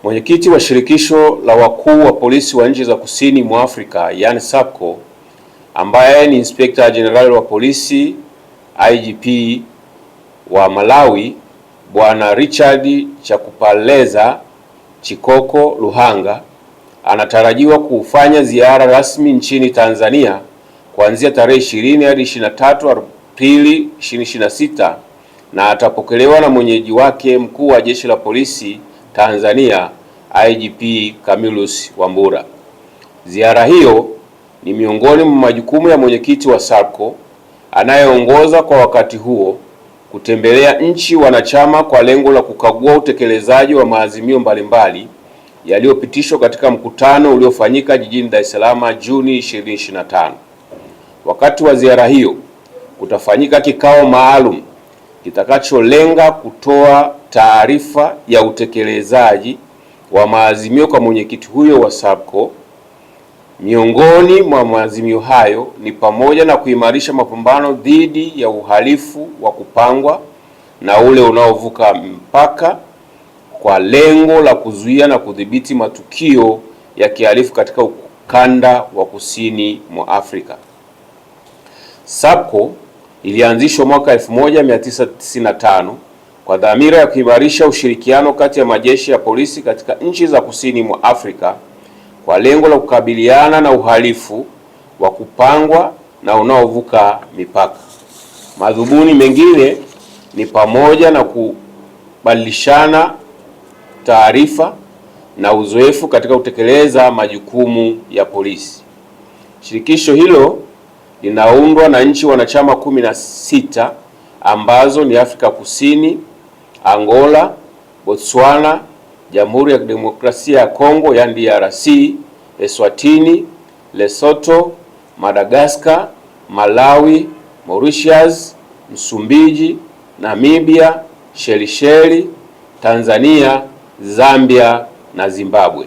Mwenyekiti wa shirikisho la wakuu wa polisi wa nchi za kusini mwa Afrika, yani SAPCO, ambaye ni Inspector General wa polisi IGP wa Malawi, Bwana Richard Chakupaleza Chikoko Luhanga, anatarajiwa kufanya ziara rasmi nchini Tanzania kuanzia tarehe 20 hadi 23 Aprili 2026 na atapokelewa na mwenyeji wake mkuu wa Jeshi la Polisi Tanzania IGP Camillus Wambura. Ziara hiyo ni miongoni mwa majukumu ya mwenyekiti wa SAPCO anayeongoza kwa wakati huo kutembelea nchi wanachama kwa lengo la kukagua utekelezaji wa maazimio mbalimbali yaliyopitishwa katika mkutano uliofanyika jijini Dar es Salaam Juni 2025. Wakati wa ziara hiyo kutafanyika kikao maalum kitakacholenga kutoa taarifa ya utekelezaji wa maazimio kwa mwenyekiti huyo wa SAPCO. Miongoni mwa maazimio hayo ni pamoja na kuimarisha mapambano dhidi ya uhalifu wa kupangwa na ule unaovuka mpaka kwa lengo la kuzuia na kudhibiti matukio ya kihalifu katika ukanda wa kusini mwa Afrika. SAPCO ilianzishwa mwaka 1995 kwa dhamira ya kuimarisha ushirikiano kati ya majeshi ya polisi katika nchi za kusini mwa Afrika kwa lengo la kukabiliana na uhalifu wa kupangwa na unaovuka mipaka. Madhumuni mengine ni pamoja na kubadilishana taarifa na uzoefu katika kutekeleza majukumu ya polisi. Shirikisho hilo linaundwa na nchi wanachama 16 ambazo ni Afrika Kusini, Angola, Botswana, Jamhuri ya Demokrasia ya Kongo yani DRC, Eswatini, Lesotho, Madagascar, Malawi, Mauritius, Msumbiji, Namibia, Shelisheli, Tanzania, Zambia na Zimbabwe.